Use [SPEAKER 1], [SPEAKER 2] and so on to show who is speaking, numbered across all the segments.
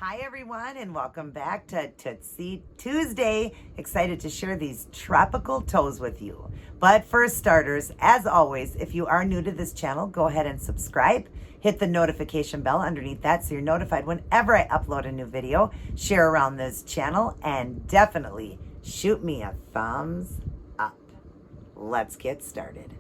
[SPEAKER 1] Hi everyone, and welcome back to Tootsie Tuesday. Excited to share these tropical toes with you. But for starters, as always, if you are new to this channel, go ahead and subscribe. Hit the notification bell underneath that so you're notified whenever I upload a new video. Share around this channel and definitely shoot me a thumbs up. Let's get started.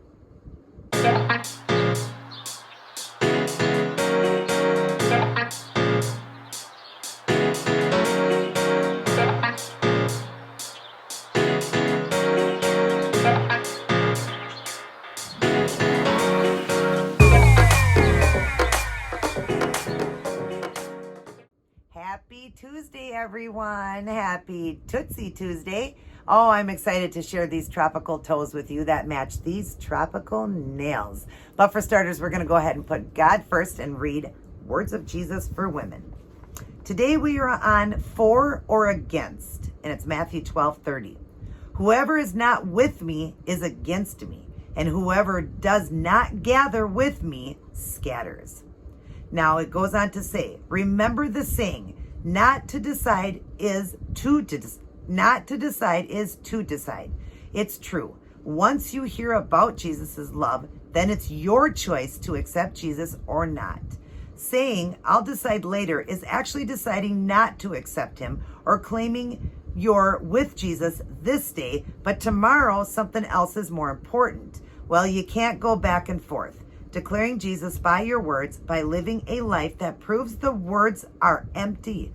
[SPEAKER 1] Happy Tuesday, everyone. Happy Tootsie Tuesday. Oh, I'm excited to share these tropical toes with you that match these tropical nails. But for starters, we're going to go ahead and put God first and read Words of Jesus for Women. Today we are on for or against, and it's Matthew 12:30. Whoever is not with me is against me, and whoever does not gather with me scatters. Now it goes on to say, remember the saying, not to decide is to decide. It's true. Once you hear about Jesus' love, then it's your choice to accept Jesus or not. Saying, I'll decide later is actually deciding not to accept him or claiming you're with Jesus this day, but tomorrow something else is more important. Well, you can't go back and forth. Declaring Jesus by your words, by living a life that proves the words are empty,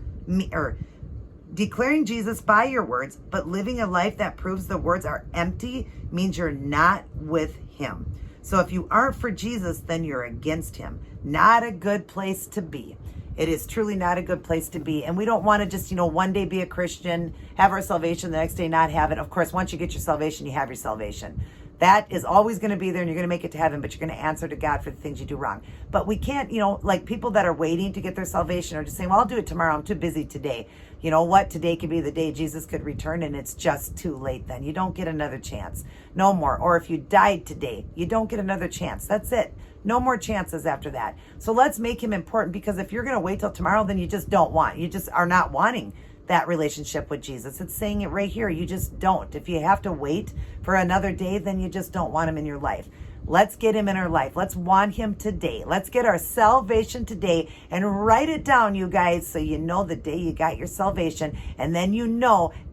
[SPEAKER 1] declaring Jesus by your words, but living a life that proves the words are empty means you're not with him. So if you aren't for Jesus, then you're against him. Not a good place to be. It is truly not a good place to be. And we don't want to just, one day be a Christian, have our salvation, the next day not have it. Of course, once you get your salvation, you have your salvation. That is always going to be there, and you're going to make it to heaven, but you're going to answer to God for the things you do wrong. But we can't, like people that are waiting to get their salvation are just saying, well, I'll do it tomorrow. I'm too busy today. You know what? Today could be the day Jesus could return, and it's just too late then. You don't get another chance. No more. Or if you died today, you don't get another chance. That's it. No more chances after that. So let's make him important, because if you're going to wait till tomorrow, then you just don't want. You just are not wanting that relationship with Jesus. It's saying it right here. You just don't. If you have to wait for another day, then you just don't want him in your life. Let's get him in our life. Let's want him today. Let's get our salvation today and write it down, you guys, so you know the day you got your salvation. And then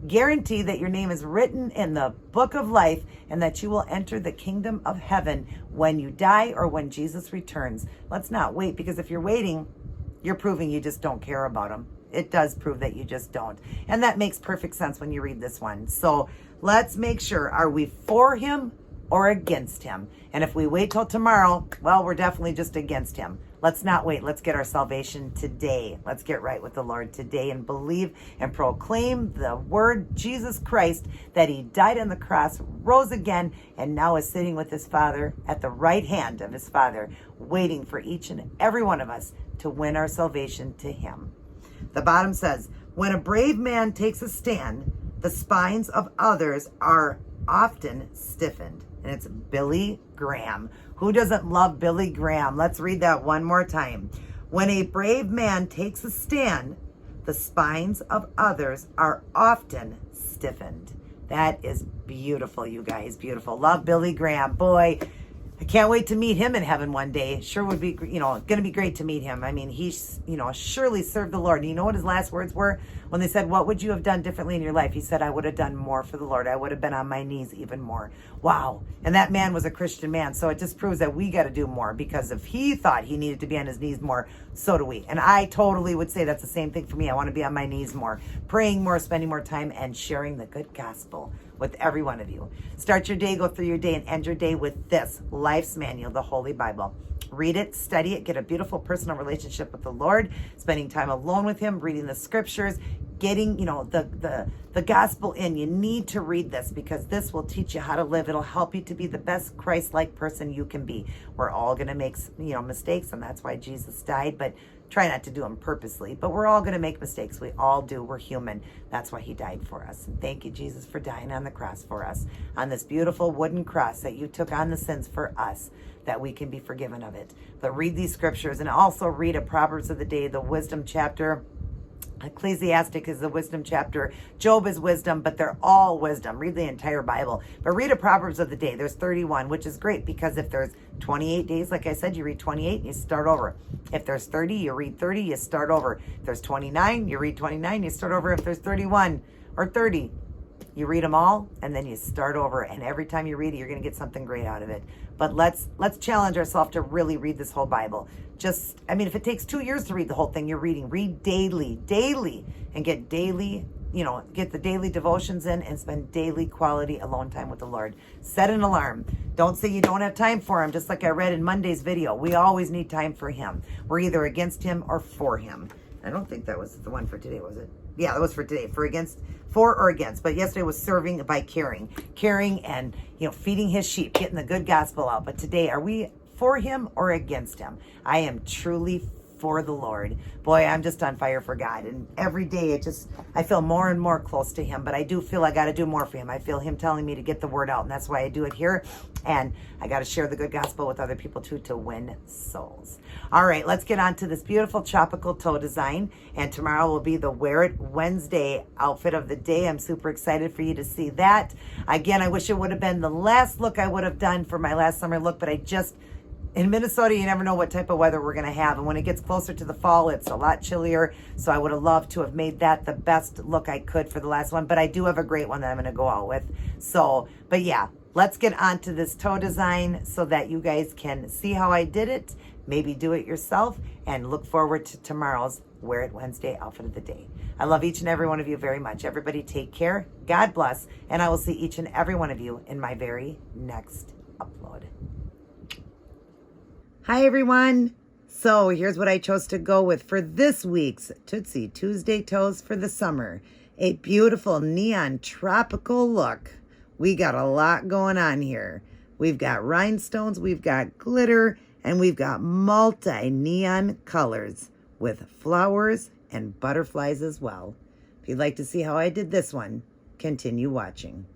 [SPEAKER 1] guarantee that your name is written in the book of life and that you will enter the kingdom of heaven when you die or when Jesus returns. Let's not wait, because if you're waiting, you're proving you just don't care about him. It does prove that you just don't. And that makes perfect sense when you read this one. So let's make sure, are we for him or against him? And if we wait till tomorrow, well, we're definitely just against him. Let's not wait. Let's get our salvation today. Let's get right with the Lord today and believe and proclaim the word Jesus Christ, that he died on the cross, rose again, and now is sitting with his Father at the right hand of his Father, waiting for each and every one of us to win our salvation to him. The bottom says, when a brave man takes a stand, the spines of others are often stiffened. And it's Billy Graham. Who doesn't love Billy Graham? Let's read that one more time. When a brave man takes a stand, the spines of others are often stiffened. That is beautiful, you guys. Beautiful. Love Billy Graham. Boy, I can't wait to meet him in heaven one day. Sure would be, going to be great to meet him. I mean, he's, surely served the Lord. And you know what his last words were? When they said, what would you have done differently in your life? He said, I would have done more for the Lord. I would have been on my knees even more. Wow. And that man was a Christian man. So it just proves that we got to do more, because if he thought he needed to be on his knees more, so do we. And I totally would say that's the same thing for me. I want to be on my knees more, praying more, spending more time, and sharing the good gospel with every one of you. Start your day, go through your day, and end your day with this Life's Manual, the Holy Bible. Read it, study it, get a beautiful personal relationship with the Lord, spending time alone with him, reading the scriptures, getting, the gospel in. You need to read this, because this will teach you how to live. It'll help you to be the best Christ-like person you can be. We're all going to make, mistakes, and that's why Jesus died, but try not to do them purposely. But we're all going to make mistakes. We all do. We're human. That's why he died for us. And thank you, Jesus, for dying on the cross for us, on this beautiful wooden cross that you took on the sins for us, that we can be forgiven of it. But read these scriptures, and also read a Proverbs of the day, the wisdom chapter. Ecclesiastic is the wisdom chapter. Job is wisdom, but they're all wisdom. Read the entire Bible. But read a Proverbs of the day. There's 31, which is great because if there's 28 days, like I said, you read 28 and you start over. If there's 30, you read 30, you start over. If there's 29, you read 29, you start over. If there's 31 or 30, you read them all and then you start over. And every time you read it, you're going to get something great out of it. But let's challenge ourselves to really read this whole Bible. If it takes 2 years to read the whole thing, you're reading. Read daily, and get daily, get the daily devotions in and spend daily quality alone time with the Lord. Set an alarm. Don't say you don't have time for him, just like I read in Monday's video. We always need time for him. We're either against him or for him. I don't think that was the one for today, was it? Yeah, that was for today. For or against. But yesterday was serving by caring and, feeding his sheep, getting the good gospel out. But today, are we for him or against him? I am truly for the Lord. Boy, I'm just on fire for God. And every day I feel more and more close to him, but I do feel I got to do more for him. I feel him telling me to get the word out, and that's why I do it here. And I got to share the good gospel with other people too, to win souls. All right, let's get on to this beautiful tropical toe design. And tomorrow will be the Wear It Wednesday outfit of the day. I'm super excited for you to see that. Again, I wish it would have been the last look I would have done for my last summer look, but in Minnesota, you never know what type of weather we're going to have. And when it gets closer to the fall, it's a lot chillier. So I would have loved to have made that the best look I could for the last one. But I do have a great one that I'm going to go out with. But yeah, let's get on to this toe design so that you guys can see how I did it. Maybe do it yourself and look forward to tomorrow's Wear It Wednesday outfit of the day. I love each and every one of you very much. Everybody take care. God bless. And I will see each and every one of you in my very next upload. Hi, everyone. So here's what I chose to go with for this week's Tootsie Tuesday toes for the summer. A beautiful neon tropical look. We got a lot going on here. We've got rhinestones, we've got glitter, and we've got multi-neon colors with flowers and butterflies as well. If you'd like to see how I did this one, continue watching.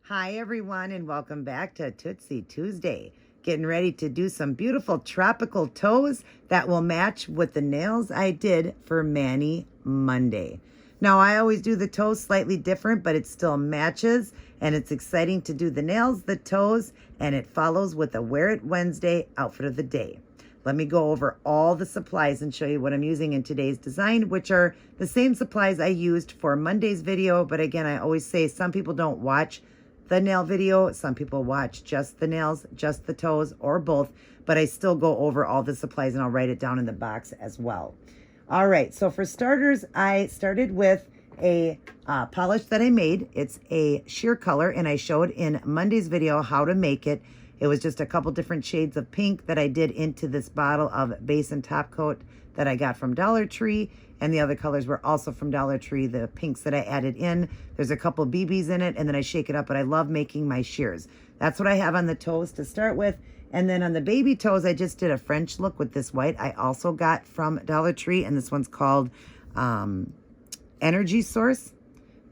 [SPEAKER 1] Hi, everyone, and welcome back to Tootsie Tuesday. Getting ready to do some beautiful tropical toes that will match with the nails I did for Manny Monday. Now, I always do the toes slightly different, but it still matches, and it's exciting to do the nails, the toes, and it follows with a Wear It Wednesday outfit of the day. Let me go over all the supplies and show you what I'm using in today's design, which are the same supplies I used for Monday's video. But again, I always say some people don't watch the nail video. Some people watch just the nails, just the toes, or both. But I still go over all the supplies and I'll write it down in the box as well. All right, so for starters, I started with a polish that I made. It's a sheer color, and I showed in Monday's video how to make it. It was just a couple different shades of pink that I did into this bottle of base and top coat that I got from Dollar Tree. And the other colors were also from Dollar Tree, the pinks that I added in. There's a couple BBs in it, and then I shake it up, but I love making my shears. That's what I have on the toes to start with. And then on the baby toes, I just did a French look with this white I also got from Dollar Tree, and this one's called Energy Source.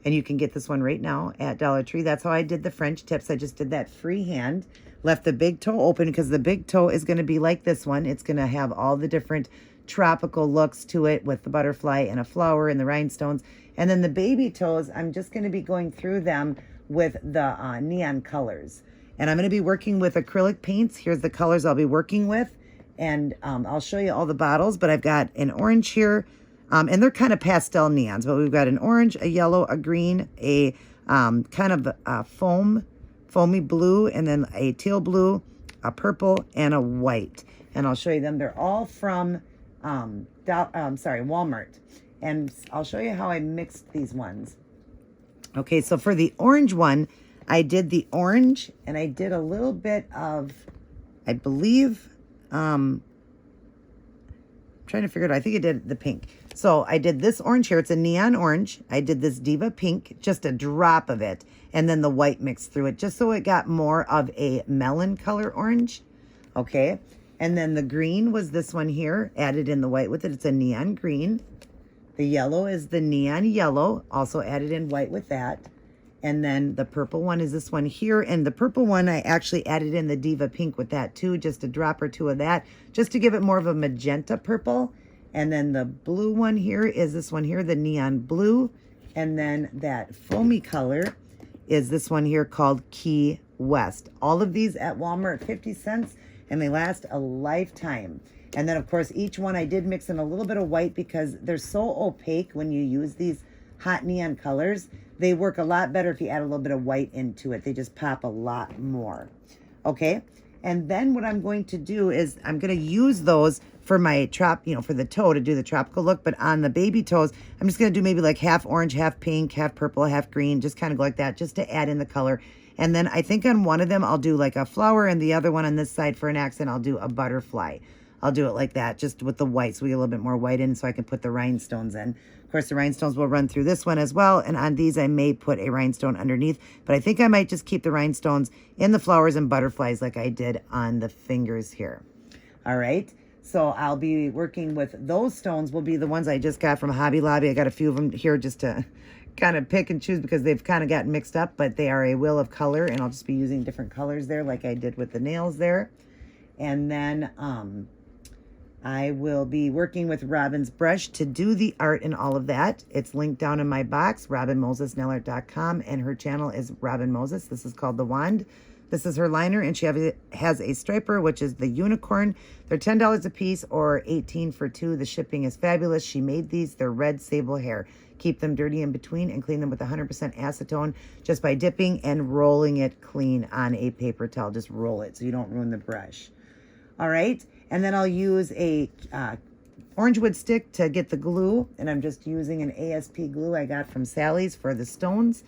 [SPEAKER 1] And you can get this one right now at Dollar Tree. That's how I did the French tips. I just did that freehand. Left the big toe open because the big toe is going to be like this one. It's going to have all the different tropical looks to it with the butterfly and a flower and the rhinestones. And then the baby toes, I'm just going to be going through them with the neon colors. And I'm going to be working with acrylic paints. Here's the colors I'll be working with. And I'll show you all the bottles, but I've got an orange here. And they're kind of pastel neons, but we've got an orange, a yellow, a green, a kind of a foamy blue, and then a teal blue, a purple, and a white. And I'll show you them. They're all from Walmart. And I'll show you how I mixed these ones. Okay, so for the orange one, I did the orange, and I did a little bit of, I believe, trying to figure it out. I think I did the pink. So I did this orange here. It's a neon orange. I did this Diva pink, just a drop of it, and then the white mixed through it, just so it got more of a melon color orange. Okay, and then the green was this one here, added in the white with it. It's a neon green. The yellow is the neon yellow, also added in white with that. And then the purple one is this one here. And the purple one, I actually added in the Diva pink with that too, just a drop or two of that, just to give it more of a magenta purple. And then the blue one here is this one here, the neon blue. And then that foamy color is this one here called Key West. All of these at Walmart, 50 cents, and they last a lifetime. And then, of course, each one I did mix in a little bit of white because they're so opaque when you use these hot neon colors. They work a lot better if you add a little bit of white into it. They just pop a lot more. Okay? And then what I'm going to do is I'm going to use those for my for the toe to do the tropical look. But on the baby toes, I'm just going to do maybe like half orange, half pink, half purple, half green. Just kind of go like that just to add in the color. And then I think on one of them, I'll do like a flower, and the other one on this side for an accent, I'll do a butterfly. I'll do it like that, just with the white, so we get a little bit more white in so I can put the rhinestones in. Of course, the rhinestones will run through this one as well, and on these I may put a rhinestone underneath, but I think I might just keep the rhinestones in the flowers and butterflies like I did on the fingers here. All right, so I'll be working with those stones will be the ones I just got from Hobby Lobby. I got a few of them here just to kind of pick and choose because they've kind of gotten mixed up, but they are a wheel of color, and I'll just be using different colors there like I did with the nails there. And then I will be working with Robin's brush to do the art and all of that. It's linked down in my box, robinmosesnailart.com, and her channel is Robin Moses. This is called The Wand. This is her liner, and she has a striper, which is the unicorn. They're $10 a piece or $18 for two. The shipping is fabulous. She made these. They're red sable hair. Keep them dirty in between and clean them with 100% acetone just by dipping and rolling it clean on a paper towel. Just roll it so you don't ruin the brush. All right. And then I'll use a orange wood stick to get the glue. And I'm just using an ASP glue I got from Sally's for the stones.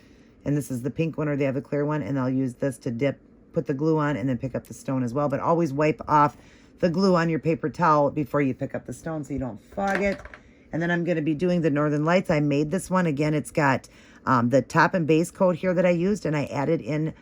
[SPEAKER 1] And this is the pink one, or they have the clear one. And I'll use this to dip, put the glue on, and then pick up the stone as well. But always wipe off the glue on your paper towel before you pick up the stone so you don't fog it. And then I'm going to be doing the Northern Lights. I made this one. Again, it's got the top and base coat here that I used. And I added in...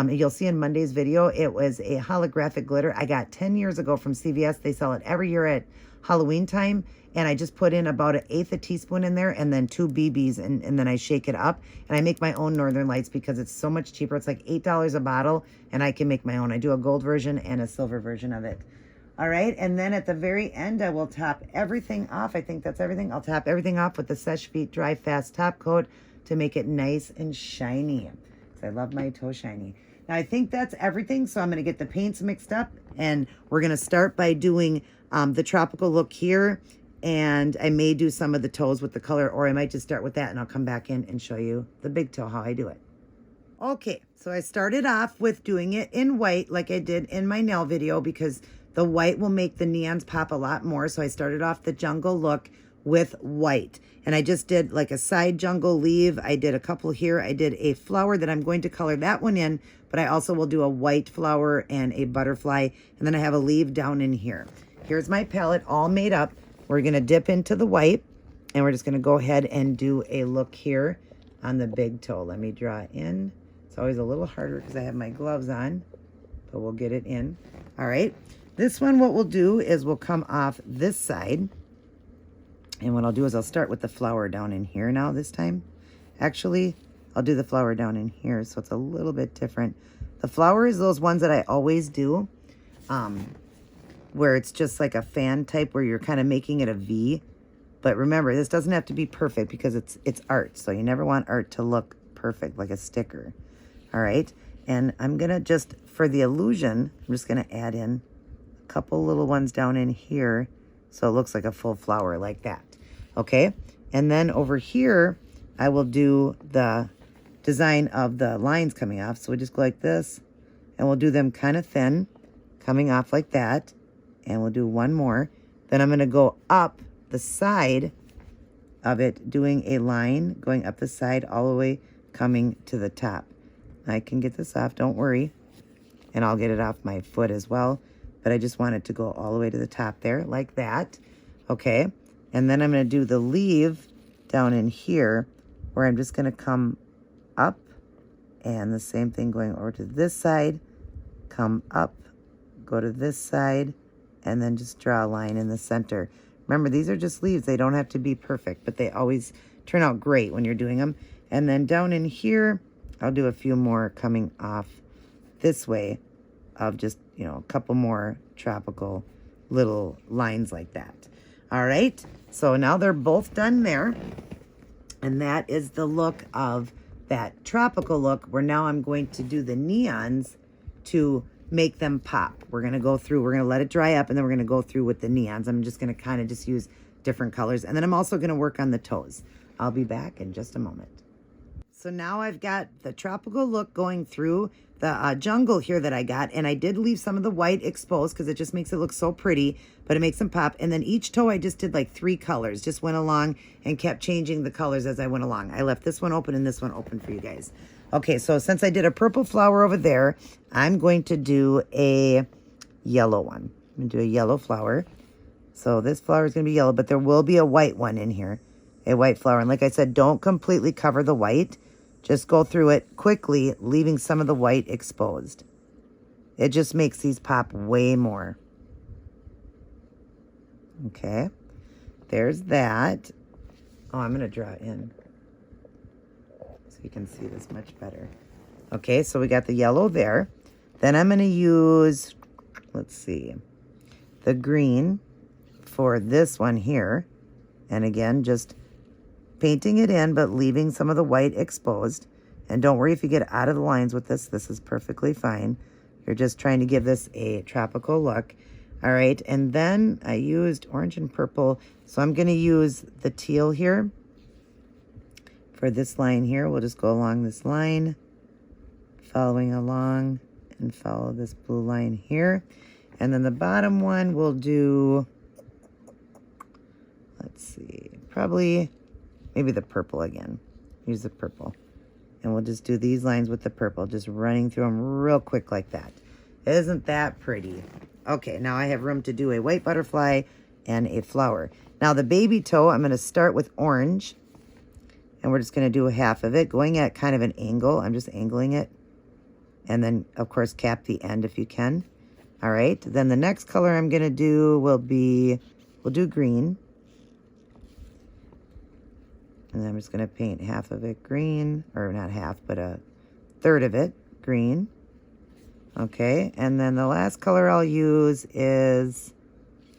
[SPEAKER 1] you'll see in Monday's video, it was a holographic glitter I got 10 years ago from CVS. They sell it every year at Halloween time. And I just put in about 1/8 a teaspoon in there and then 2 BBs. And then I shake it up. And I make my own Northern Lights because it's so much cheaper. It's like $8 a bottle. And I can make my own. I do a gold version and a silver version of it. All right. And then at the very end, I will top everything off. I think that's everything. I'll top everything off with the Seche Vite Dry Fast top coat to make it nice and shiny. I love my toe shiny. Now, I think that's everything. So I'm going to get the paints mixed up. And we're going to start by doing the tropical look here. And I may do some of the toes with the color. Or I might just start with that. And I'll come back in and show you the big toe, how I do it. Okay. So I started off with doing it in white like I did in my nail video. Because the white will make the neons pop a lot more. So I started off the jungle look with white. And I just did like a side jungle leaf. I did a couple here. I did a flower that I'm going to color that one in, but I also will do a white flower and a butterfly. And then I have a leaf down in here. Here's my palette all made up. We're going to dip into the white, and we're just going to go ahead and do a look here on the big toe. Let me draw in. It's always a little harder because I have my gloves on, but we'll get it in. All right. This one, what we'll do is we'll come off this side. And what I'll do is I'll start with the flower down in here now this time. Actually, I'll do the flower down in here, so it's a little bit different. The flower is those ones that I always do, where it's just like a fan type where you're kind of making it a V. But remember, this doesn't have to be perfect because it's art. So you never want art to look perfect like a sticker. All right. And I'm going to just, for the illusion, I'm just going to add in a couple little ones down in here so it looks like a full flower like that. Okay, and then over here, I will do the design of the lines coming off. So we just go like this, and we'll do them kind of thin, coming off like that. And we'll do one more. Then I'm going to go up the side of it, doing a line, going up the side all the way, coming to the top. I can get this off, don't worry. And I'll get it off my foot as well. But I just want it to go all the way to the top there, like that. Okay. And then I'm going to do the leaf down in here where I'm just going to come up and the same thing going over to this side, come up, go to this side, and then just draw a line in the center. Remember, these are just leaves. They don't have to be perfect, but they always turn out great when you're doing them. And then down in here, I'll do a few more coming off this way of just, you know, a couple more tropical little lines like that. All right. So now they're both done there. And that is the look of that tropical look, where now I'm going to do the neons to make them pop. We're going to go through, we're going to let it dry up, and then we're going to go through with the neons. I'm just going to kind of just use different colors. And then I'm also going to work on the toes. I'll be back in just a moment. So now I've got the tropical look going through the jungle here that I got. And I did leave some of the white exposed because it just makes it look so pretty, but it makes them pop. And then each toe I just did like 3 colors, just went along and kept changing the colors as I went along. I left this one open and this one open for you guys. Okay, so since I did a purple flower over there, I'm going to do a yellow one. I'm going to do a yellow flower. So this flower is going to be yellow, but there will be a white one in here, a white flower. And like I said, don't completely cover the white. Just go through it quickly, leaving some of the white exposed. It just makes these pop way more. Okay, there's that. Oh, I'm going to draw it in so you can see this much better. Okay, so we got the yellow there. Then I'm going to use, let's see, the green for this one here. And again, just painting it in, but leaving some of the white exposed. And don't worry if you get out of the lines with this. This is perfectly fine. You're just trying to give this a tropical look. All right, and then I used orange and purple. So I'm going to use the teal here for this line here. We'll just go along this line, following along, and follow this blue line here. And then the bottom one we'll do, let's see, probably maybe the purple again. Use the purple. And we'll just do these lines with the purple, just running through them real quick like that. Isn't that pretty? Okay, now I have room to do a white butterfly and a flower. Now the baby toe, I'm going to start with orange. And we're just going to do half of it, going at kind of an angle. I'm just angling it. And then, of course, cap the end if you can. All right, then the next color I'm going to do will be, we'll do green. And then I'm just going to paint half of it green, or not half, but a third of it green. Okay, and then the last color I'll use is,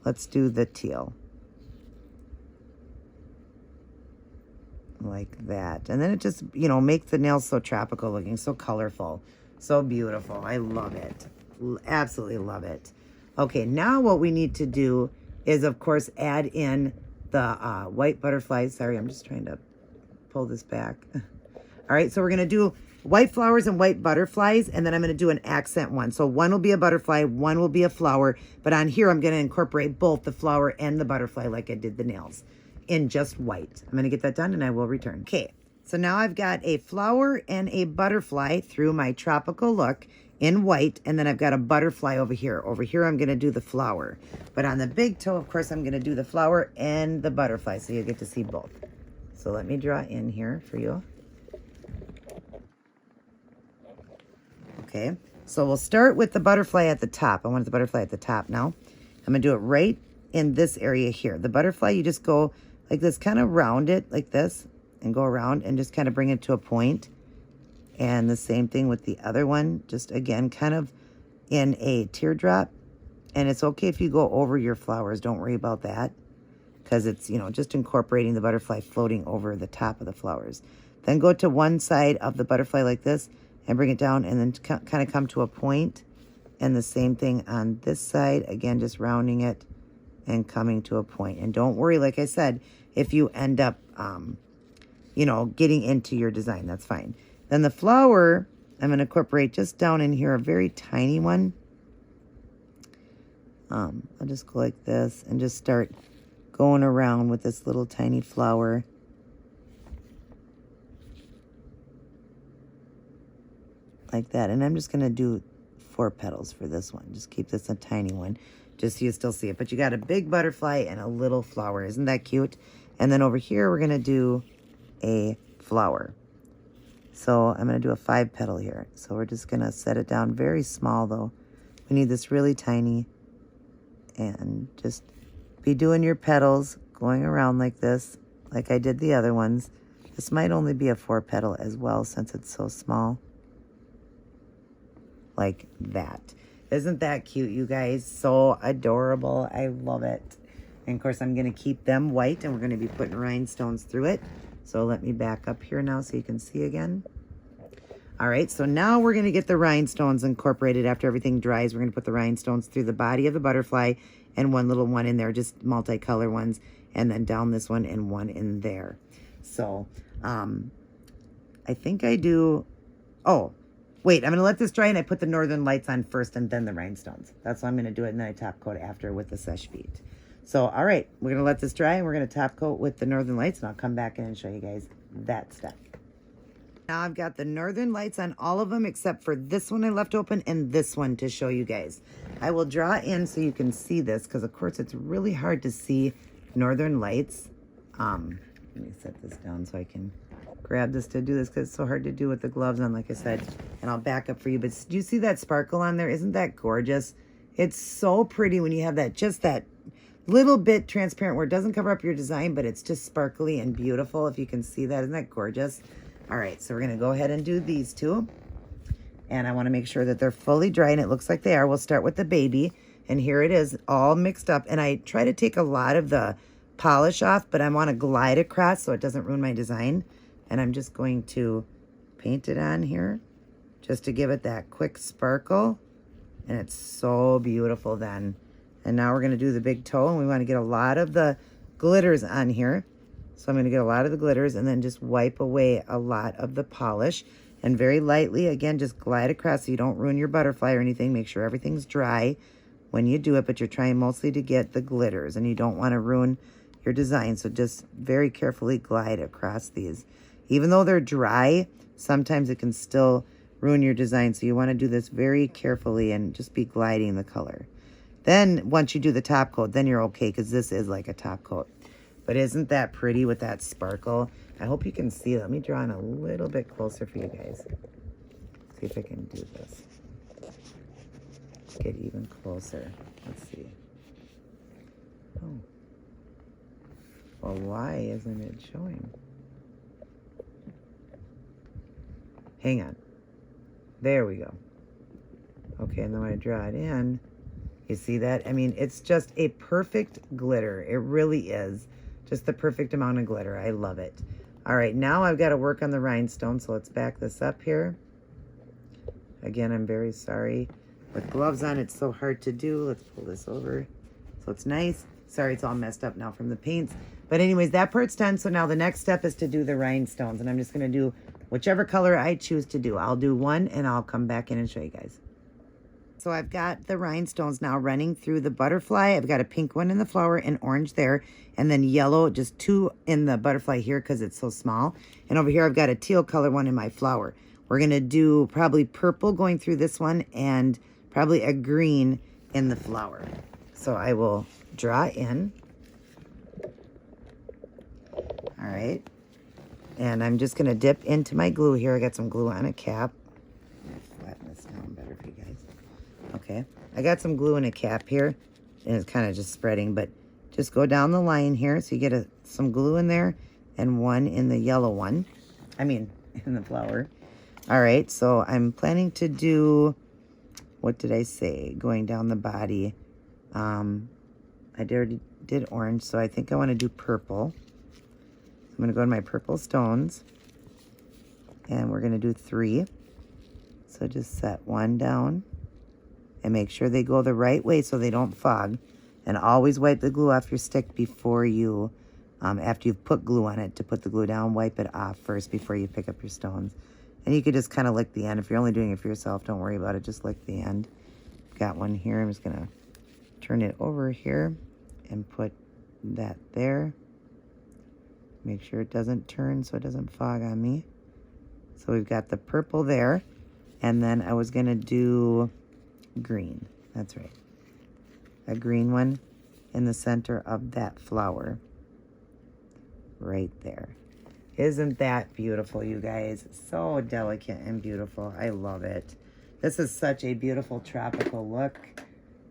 [SPEAKER 1] let's do the teal. Like that. And then it just, you know, makes the nails so tropical looking, so colorful, so beautiful. I love it. Absolutely love it. Okay, now what we need to do is, of course, add in the white butterflies. Sorry, I'm just trying to pull this back. All right, so we're going to do white flowers and white butterflies, and then I'm going to do an accent one. So one will be a butterfly, one will be a flower, but on here I'm going to incorporate both the flower and the butterfly like I did the nails in just white. I'm going to get that done and I will return. Okay, so now I've got a flower and a butterfly through my tropical look in white, and then I've got a butterfly over here. Over here, I'm going to do the flower. But on the big toe, of course, I'm going to do the flower and the butterfly, so you get to see both. So let me draw in here for you. Okay, so we'll start with the butterfly at the top. I want the butterfly at the top now. I'm going to do it right in this area here. The butterfly, you just go like this, kind of round it like this, and go around and just kind of bring it to a point. And the same thing with the other one, just again, kind of in a teardrop. And it's okay if you go over your flowers. Don't worry about that, because it's, you know, just incorporating the butterfly floating over the top of the flowers. Then go to one side of the butterfly like this and bring it down, and then kind of come to a point. And the same thing on this side, again, just rounding it and coming to a point. And don't worry, like I said, if you end up, you know, getting into your design, that's fine. Then the flower, I'm going to incorporate just down in here, a very tiny one. I'll just go like this and just start going around with this little tiny flower. Like that. And I'm just going to do 4 petals for this one. Just keep this a tiny one, just so you still see it. But you got a big butterfly and a little flower. Isn't that cute? And then over here, we're going to do a flower. So I'm going to do a 5 petal here. So we're just going to set it down very small though. We need this really tiny. And just be doing your petals, going around like this, like I did the other ones. This might only be a 4 petal as well since it's so small. Like that. Isn't that cute, you guys? So adorable. I love it. And of course, I'm going to keep them white, and we're going to be putting rhinestones through it. So let me back up here now so you can see again. All right, so now we're going to get the rhinestones incorporated. After everything dries, we're going to put the rhinestones through the body of the butterfly and one little one in there, just multicolor ones, and then down this one and one in there. So I think I do, oh, wait, I'm going to let this dry, and I put the Northern Lights on first and then the rhinestones. That's how I'm going to do it, and then I top coat after with the Seche Vite. So, all right, we're going to let this dry, and we're going to top coat with the Northern Lights, and I'll come back in and show you guys that stuff. Now I've got the Northern Lights on all of them except for this one I left open and this one to show you guys. I will draw in so you can see this because, of course, it's really hard to see Northern Lights. Let me set this down so I can grab this to do this because it's so hard to do with the gloves on, like I said. And I'll back up for you. But do you see that sparkle on there? Isn't that gorgeous? It's so pretty when you have that, just that little bit transparent where it doesn't cover up your design, but it's just sparkly and beautiful. If you can see that, isn't that gorgeous? All right, so we're going to go ahead and do these two. And I want to make sure that they're fully dry, and it looks like they are. We'll start with the baby. And here it is, all mixed up. And I try to take a lot of the polish off, but I want to glide across so it doesn't ruin my design. And I'm just going to paint it on here just to give it that quick sparkle. And it's so beautiful then. And now we're going to do the big toe, and we want to get a lot of the glitters on here. So I'm going to get a lot of the glitters and then just wipe away a lot of the polish. And very lightly, again, just glide across so you don't ruin your butterfly or anything. Make sure everything's dry when you do it, but you're trying mostly to get the glitters, and you don't want to ruin your design. So just very carefully glide across these. Even though they're dry, sometimes it can still ruin your design. So you want to do this very carefully and just be gliding the color. Then once you do the top coat, then you're okay because this is like a top coat. But isn't that pretty with that sparkle? I hope you can see it. Let me draw in a little bit closer for you guys. See if I can do this. Get even closer. Let's see. Oh. Well, why isn't it showing? Hang on. There we go. Okay, and then when I draw it in, you see that? I mean, it's just a perfect glitter. It really is. Just the perfect amount of glitter. I love it. All right, now I've got to work on the rhinestone, so let's back this up here. Again, I'm very sorry. With gloves on, it's so hard to do. Let's pull this over so it's nice. Sorry, it's all messed up now from the paints. But anyways, that part's done. So now the next step is to do the rhinestones, and I'm just going to do whichever color I choose to do. I'll do one, and I'll come back in and show you guys. So I've got the rhinestones now running through the butterfly. I've got a pink one in the flower and orange there. And then yellow, just two in the butterfly here because it's so small. And over here I've got a teal color one in my flower. We're going to do probably purple going through this one and probably a green in the flower. So I will draw in. All right. And I'm just going to dip into my glue here. I got some glue on a cap. Flatten this down better for you guys. Okay, I got some glue in a cap here, and it's kind of just spreading, but just go down the line here so you get some glue in there and one in the yellow one. I mean, in the flower. All right, so I'm planning to do, what did I say? Going down the body. I already did orange, so I think I want to do purple. I'm going to go to my purple stones, and we're going to do 3. So just set one down. And make sure they go the right way so they don't fog. And always wipe the glue off your stick before you, after you've put glue on it, to put the glue down, wipe it off first before you pick up your stones. And you could just kind of lick the end. If you're only doing it for yourself, don't worry about it. Just lick the end. Got one here. I'm just going to turn it over here and put that there. Make sure it doesn't turn so it doesn't fog on me. So we've got the purple there. And then I was going to do green. That's right. A green one in the center of that flower. Right there. Isn't that beautiful, you guys? So delicate and beautiful. I love it. This is such a beautiful tropical look.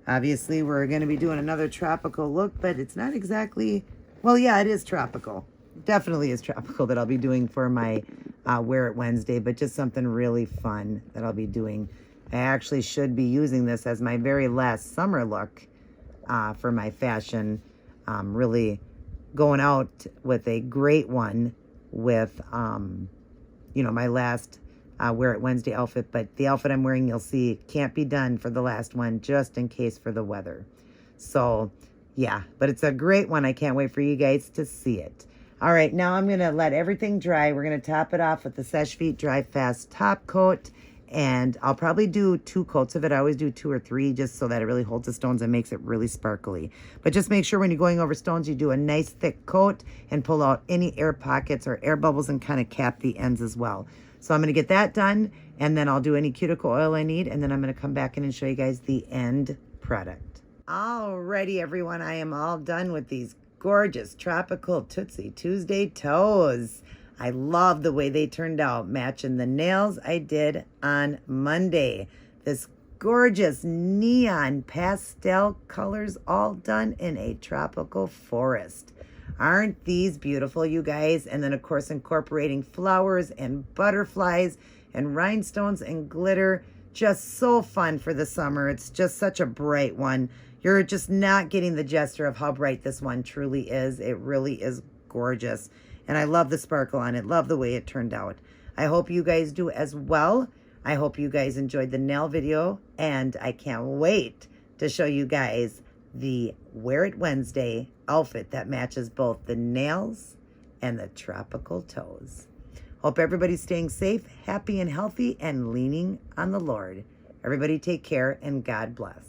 [SPEAKER 1] Obviously, we're going to be doing another tropical look, but it's not exactly... Well, yeah, it is tropical. Definitely is tropical that I'll be doing for my Wear It Wednesday, but just something really fun that I'll be doing. I actually should be using this as my very last summer look for my fashion really going out with a great one with, my last Wear It Wednesday outfit. But the outfit I'm wearing, you'll see, can't be done for the last one, just in case for the weather. So, yeah, but it's a great one. I can't wait for you guys to see it. All right, now I'm going to let everything dry. We're going to top it off with the Seche Vite Dry Fast top coat. And I'll probably do 2 coats of it. I always do 2 or 3 just so that it really holds the stones and makes it really sparkly. But just make sure when you're going over stones, you do a nice thick coat and pull out any air pockets or air bubbles and kind of cap the ends as well. So I'm going to get that done, and then I'll do any cuticle oil I need, and then I'm going to come back in and show you guys the end product. Alrighty, everyone, I am all done with these gorgeous tropical Tootsie Tuesday toes. I love the way they turned out, matching the nails I did on Monday. This gorgeous neon pastel colors all done in a tropical forest. Aren't these beautiful, you guys? And then, of course, incorporating flowers and butterflies and rhinestones and glitter. Just so fun for the summer. It's just such a bright one. You're just not getting the gesture of how bright this one truly is. It really is gorgeous. And I love the sparkle on it. Love the way it turned out. I hope you guys do as well. I hope you guys enjoyed the nail video. And I can't wait to show you guys the Wear It Wednesday outfit that matches both the nails and the tropical toes. Hope everybody's staying safe, happy, and healthy, and leaning on the Lord. Everybody take care, and God bless.